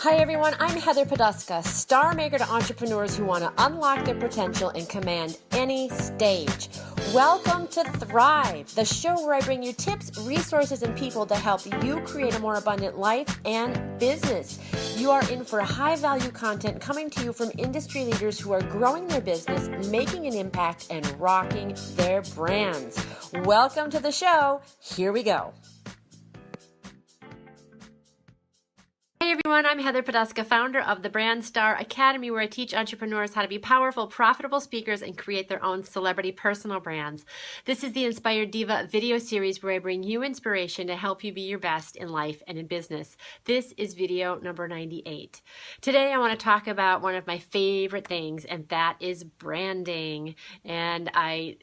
Hi everyone, I'm Heather Poduska, star maker to entrepreneurs who want to unlock their potential and command any stage. Welcome to Thrive, the show where I bring you tips, resources, and people to help you create a more abundant life and business. You are in for high value content coming to you from industry leaders who are growing their business, making an impact, and rocking their brands. Welcome to the show. Here we go. Hey everyone, I'm Heather Poduska, founder of the Brand Star Academy, where I teach entrepreneurs how to be powerful, profitable speakers and create their own celebrity personal brands. This is the Inspired Diva video series where I bring you inspiration to help you be your best in life and in business. This is video number 98. Today I want to talk about one of my favorite things, and that is branding. And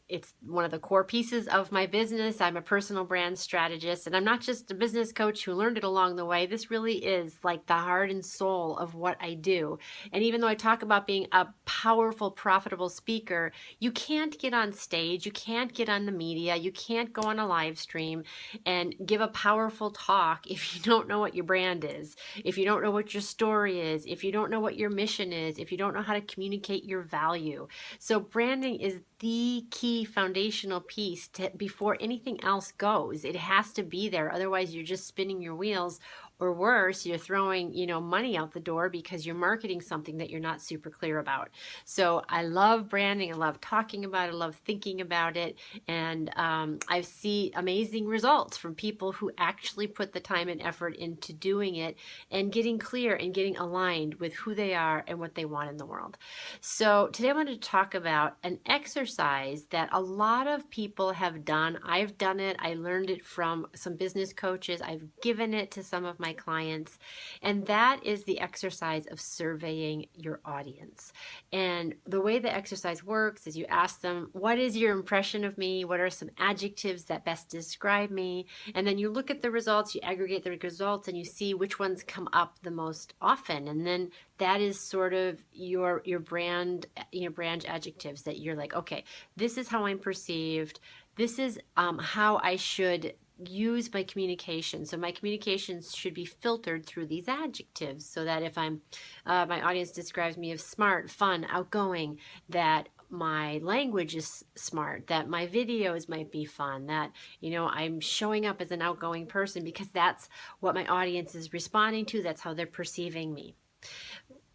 it's one of the core pieces of my business. I'm a personal brand strategist, and I'm not just a business coach who learned it along the way. This really is like the heart and soul of what I do. And even though I talk about being a powerful, profitable speaker, you can't get on stage, you can't get on the media, you can't go on a live stream and give a powerful talk if you don't know what your brand is, if you don't know what your story is, if you don't know what your mission is, if you don't know how to communicate your value. So branding is the key foundational piece before anything else goes. It has to be there. Otherwise, you're just spinning your wheels, or worse, you're throwing, money out the door because you're marketing something that you're not super clear about. So I love branding. I love talking about it. I love thinking about it. And I see amazing results from people who actually put the time and effort into doing it and getting clear and getting aligned with who they are and what they want in the world. So today I wanted to talk about an exercise that a lot of people have done. I've done it. I learned it from some business coaches. I've given it to some of my clients, and that is the exercise of surveying your audience. And the way the exercise works is you ask them, what is your impression of me? What are some adjectives that best describe me? And then you look at the results, you aggregate the results, and you see which ones come up the most often. And then that is sort of your brand, brand adjectives that you're like, okay, this is how I'm perceived. This is how I should use my communication. So my communications should be filtered through these adjectives, so that if my audience describes me as smart, fun, outgoing, that my language is smart, that my videos might be fun, that, I'm showing up as an outgoing person because that's what my audience is responding to. That's how they're perceiving me.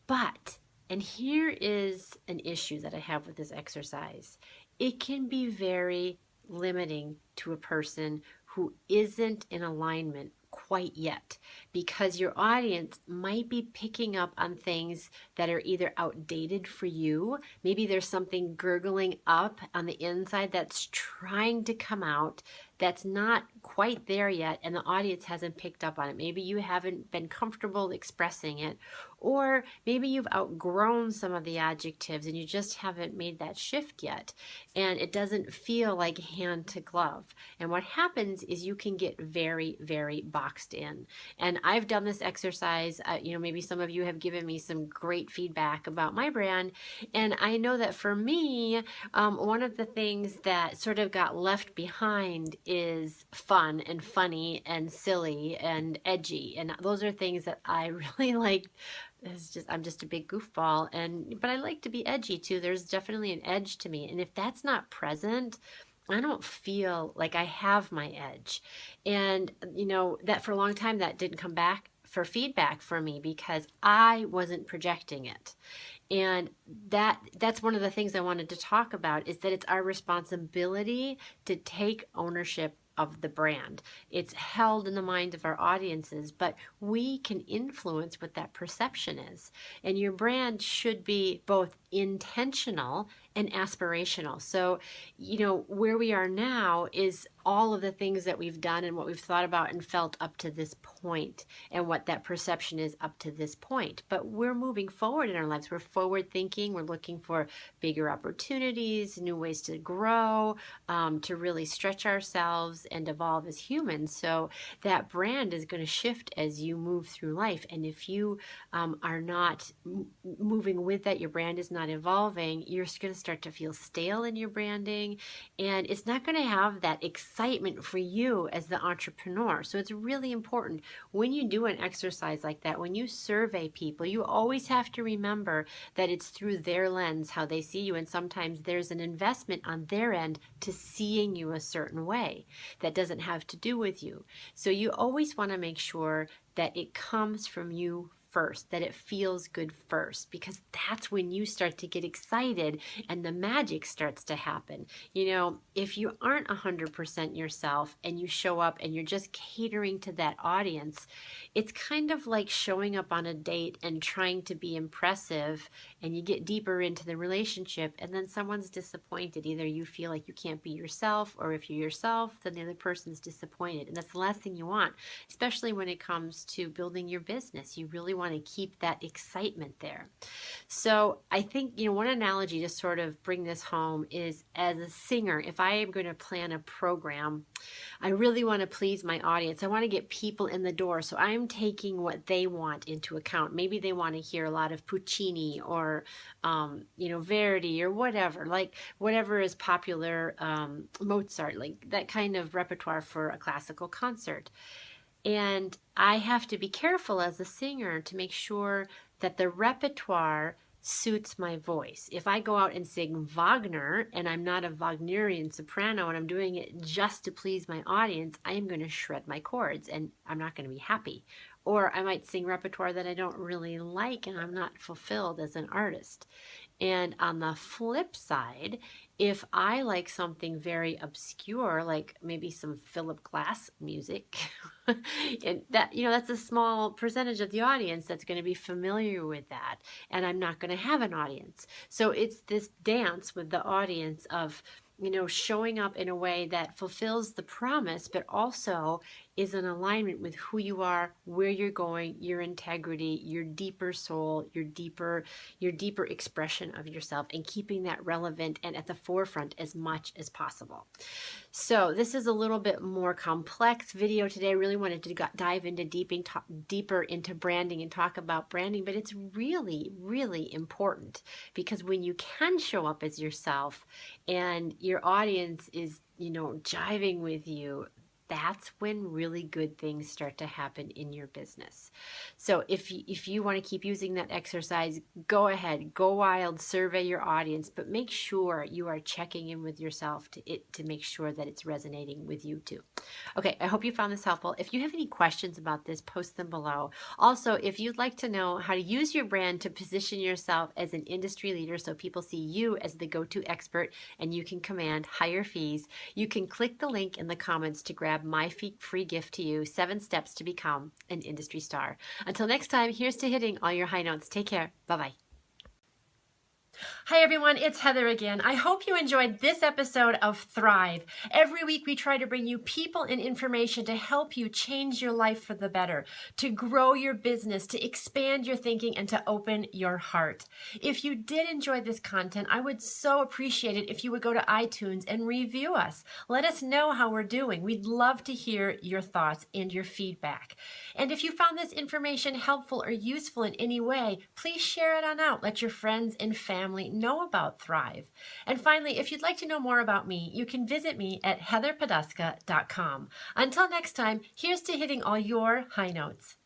But, and here is an issue that I have with this exercise. It can be very limiting to a person who isn't in alignment quite yet, because your audience might be picking up on things that are either outdated for you. Maybe there's something gurgling up on the inside that's trying to come out that's not quite there yet, and the audience hasn't picked up on it. Maybe you haven't been comfortable expressing it, or maybe you've outgrown some of the adjectives and you just haven't made that shift yet, and it doesn't feel like hand to glove. And what happens is you can get very, very boxed in. And I've done this exercise. Maybe some of you have given me some great feedback about my brand, and I know that for me, one of the things that sort of got left behind is fun and funny and silly and edgy, and those are things that I really like. I'm just a big goofball, but I like to be edgy too. There's definitely an edge to me, and if that's not present, I don't feel like I have my edge. And that for a long time that didn't come back for feedback for me because I wasn't projecting it. And that's one of the things I wanted to talk about, is that it's our responsibility to take ownership of the brand. It's held in the mind of our audiences, but we can influence what that perception is. And your brand should be both intentional and aspirational. So, where we are now is all of the things that we've done and what we've thought about and felt up to this point, and what that perception is up to this point. But we're moving forward in our lives. We're forward thinking. We're looking for bigger opportunities, new ways to grow, to really stretch ourselves and evolve as humans. So that brand is going to shift as you move through life. And if you are not moving with that, your brand is not not evolving, you're going to start to feel stale in your branding, and it's not going to have that excitement for you as the entrepreneur. So it's really important when you do an exercise like that, when you survey people, you always have to remember that it's through their lens how they see you, and sometimes there's an investment on their end to seeing you a certain way that doesn't have to do with you. So you always want to make sure that it comes from you first, that it feels good first, because that's when you start to get excited and the magic starts to happen. You know, if you aren't 100% yourself and you show up and you're just catering to that audience, it's kind of like showing up on a date and trying to be impressive, and you get deeper into the relationship and then someone's disappointed. Either you feel like you can't be yourself, or if you're yourself, then the other person's disappointed. And that's the last thing you want, especially when it comes to building your business. You really want to keep that excitement there. So I think, one analogy to sort of bring this home is, as a singer, if I am going to plan a program, I really want to please my audience. I want to get people in the door. So I'm taking what they want into account. Maybe they want to hear a lot of Puccini or, Verdi or whatever, like whatever is popular, Mozart, like that kind of repertoire for a classical concert. And I have to be careful as a singer to make sure that the repertoire suits my voice. If I go out and sing Wagner and I'm not a Wagnerian soprano and I'm doing it just to please my audience, I am going to shred my chords and I'm not going to be happy. Or I might sing repertoire that I don't really like and I'm not fulfilled as an artist. And on the flip side, if I like something very obscure, like maybe some Philip Glass music, and that's a small percentage of the audience that's going to be familiar with that, and I'm not going to have an audience. So it's this dance with the audience of, showing up in a way that fulfills the promise, but also is in alignment with who you are, where you're going, your integrity, your deeper soul, your deeper expression of yourself, and keeping that relevant and at the forefront as much as possible. So this is a little bit more complex video today. I really wanted to dive into deeper into branding and talk about branding, but it's really, really important, because when you can show up as yourself and your audience is, jiving with you, that's when really good things start to happen in your business. So if you want to keep using that exercise, go ahead, go wild, survey your audience, but make sure you are checking in with yourself to make sure that it's resonating with you too. Okay, I hope you found this helpful. If you have any questions about this, post them below. Also, if you'd like to know how to use your brand to position yourself as an industry leader so people see you as the go-to expert and you can command higher fees, you can click the link in the comments to grab my free gift to you, 7 steps to become an industry star. Until next time, here's to hitting all your high notes. Take care. Bye-bye. Hi everyone, it's Heather again. I hope you enjoyed this episode of Thrive. Every week we try to bring you people and information to help you change your life for the better, to grow your business, to expand your thinking, and to open your heart. If you did enjoy this content, I would so appreciate it if you would go to iTunes and review us. Let us know how we're doing. We'd love to hear your thoughts and your feedback. And if you found this information helpful or useful in any way, please share it on out. Let your friends and family know about Thrive. And finally, if you'd like to know more about me, you can visit me at heatherpoduska.com. Until next time, here's to hitting all your high notes.